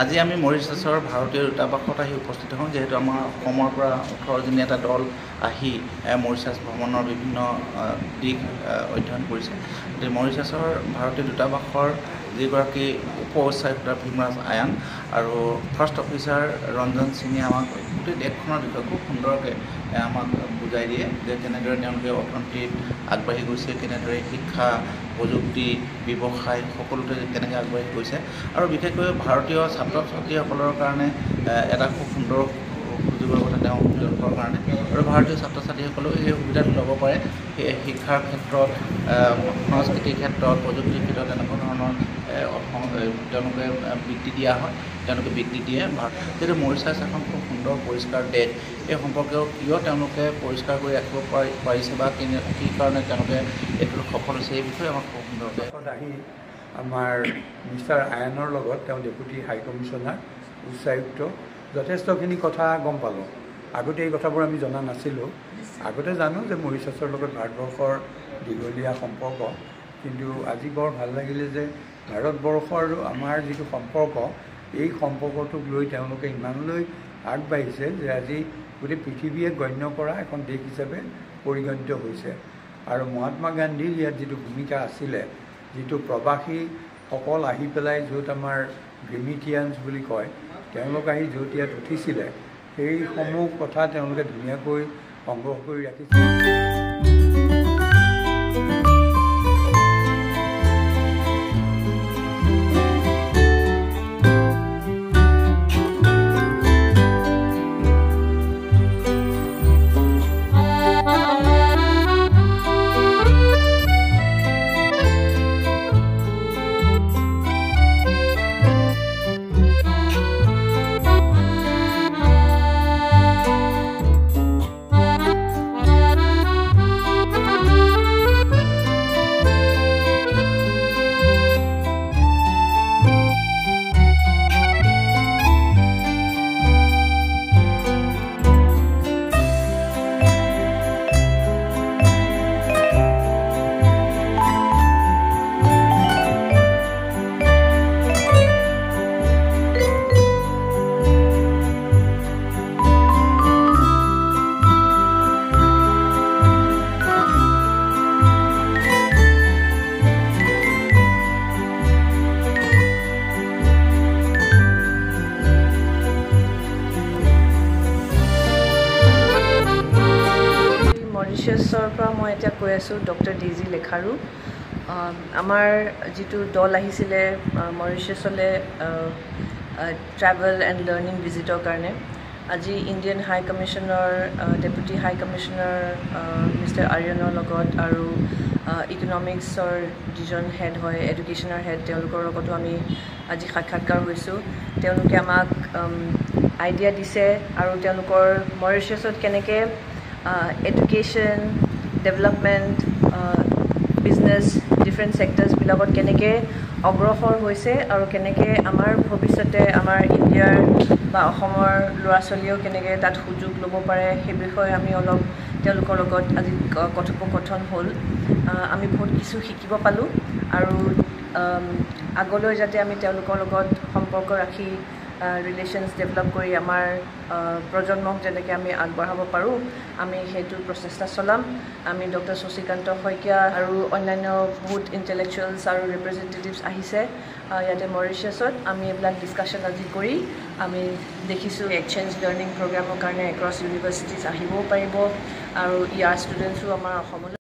আজি আমি মৰিচাছৰ ভাৰতীয় দূতাবাসত আহি উপস্থিত হওঁ, যিহেতু আমাৰ অসমৰ পৰা 18জনীয়া এটা দল আহি মৰিচাছ ভ্ৰমণৰ বিভিন্ন দিশ অধ্যয়ন কৰিছে। গতিকে মৰিচাছৰ ভাৰতীয় দূতাবাসৰ যিগৰাকী উপ উচ্চায়ুক্ত ভীমৰাজ আয়ান আৰু ফাৰ্ষ্ট অফিচাৰ ৰঞ্জন সিঙে আমাক গোটেই দেশখনৰ বিষয়ে খুব সুন্দৰকৈ আমাক বুজাই দিয়ে যে কেনেদৰে তেওঁলোকে অৰ্থনীতিত আগবাঢ়ি গৈছে, কেনেদৰে শিক্ষা, প্ৰযুক্তি, ব্যৱসায় সকলোতে কেনেকৈ আগবাঢ়ি গৈছে আৰু বিশেষকৈ ভাৰতীয় ছাত্ৰ ছাত্ৰীসকলৰ কাৰণে এটা খুব সুন্দৰ সুযোগৰ কথা তেওঁলোকৰ কাৰণে আৰু ভাৰতীয় ছাত্ৰ ছাত্ৰীসকলেও এই সুবিধাটো ল'ব পাৰে। শিক্ষাৰ ক্ষেত্ৰত, সংস্কৃতিৰ ক্ষেত্ৰত, প্ৰযুক্তিৰ ক্ষেত্ৰত এনেকুৱা ধৰণৰ তেওঁলোকে বৃত্তি দিয়া হয়, তেওঁলোকে বৃত্তি দিয়ে। যিহেতু মৰিচাছ এখন খুব সুন্দৰ পৰিষ্কাৰ দেশ, এই সম্পৰ্কেও কিয় তেওঁলোকে পৰিষ্কাৰ কৰি ৰাখিব পাৰিছে বা কি কাৰণে তেওঁলোকে এইটো সফল হৈছে, এই বিষয়ে আমাক খুব সুন্দৰকৈ আহি আমাৰ মিষ্টাৰ আয়ানৰ লগত তেওঁ ডেপুটি হাই কমিশ্যনাৰ উচ্চায়ুক্ত যথেষ্টখিনি কথা গম পালোঁ। আগতে এই কথাবোৰ আমি জনা নাছিলোঁ। আগতে জানো যে মৰিচাছৰ লগত ভাৰতবৰ্ষৰ দীঘলীয়া সম্পৰ্ক, কিন্তু আজি বৰ ভাল লাগিলে যে ভাৰতবৰ্ষ আৰু আমাৰ যিটো সম্পৰ্ক, এই সম্পৰ্কটোক লৈ তেওঁলোকে ইমানলৈ আগবাঢ়িছে যে আজি গোটেই পৃথিৱীয়ে গণ্য কৰা এখন দেশ হিচাপে পৰিগণিত হৈছে। আৰু মহাত্মা গান্ধীৰ ইয়াত যিটো ভূমিকা আছিলে, যিটো প্ৰৱাসীসকল আহি পেলাই য'ত আমাৰ ভেমিটিয়ানছ বুলি কয়, তেওঁলোক আহি য'ত ইয়াত উঠিছিলে, সেইসমূহ কথা তেওঁলোকে ধুনীয়াকৈ সংগ্ৰহ কৰি ৰাখিছে। মৰিচাছৰ পৰা মই এতিয়া কৈ আছোঁ ডক্টৰ ডেইজি লেখাৰু। আমাৰ যিটো দল আহিছিলে মৰিচাছলৈ ট্ৰেভেল এণ্ড লাৰ্ণিং ভিজিটৰ কাৰণে, আজি ইণ্ডিয়ান হাই কমিশ্যনৰ ডেপুটি হাই কমিশ্যনাৰ মিষ্টাৰ আৰ্যনৰ লগত আৰু ইকনমিক্সৰ যিজন হেড হয়, এডুকেশ্যনৰ হেড, তেওঁলোকৰ লগতো আমি আজি সাক্ষাৎকাৰ হৈছোঁ। তেওঁলোকে আমাক আইডিয়া দিছে আৰু তেওঁলোকৰ মৰিচাছত কেনেকৈ এডুকেশ্যন, ডেভেলপমেণ্ট, বিজনেছ, ডিফাৰেণ্ট ছেক্টৰছবিলাকত কেনেকৈ অগ্ৰসৰ হৈছে আৰু কেনেকৈ আমাৰ ভৱিষ্যতে আমাৰ ইণ্ডিয়াৰ বা অসমৰ ল'ৰা ছোৱালীয়েও কেনেকৈ তাত সুযোগ ল'ব পাৰে, সেই বিষয়ে আমি অলপ তেওঁলোকৰ লগত আজি কথোপকথন হ'ল। আমি বহুত কিছু শিকিব পালোঁ আৰু আগলৈ যাতে আমি তেওঁলোকৰ লগত সম্পৰ্ক ৰাখি ৰিলেশ্যনছ ডেভেলপ কৰি আমাৰ প্ৰজন্মক যেনেকৈ আমি আগবঢ়াব পাৰোঁ, আমি সেইটো প্ৰচেষ্টা চলাম। আমি ডক্টৰ শশীকান্ত শইকীয়া আৰু অন্যান্য বহুত ইণ্টেলেকচুৱেলছ আৰু ৰিপ্ৰেজেণ্টেটিভছ আহিছে ইয়াতে মৰিচাছত। আমি এইবিলাক ডিছকাশ্যন আজি কৰি আমি দেখিছোঁ এক্সচেঞ্জ লাৰ্ণিং প্ৰগ্ৰামৰ কাৰণে এক্ৰছ ইউনিভাৰ্চিটিজ আহিবও পাৰিব আৰু ইয়াৰ ষ্টুডেণ্টছো আমাৰ অসমলৈ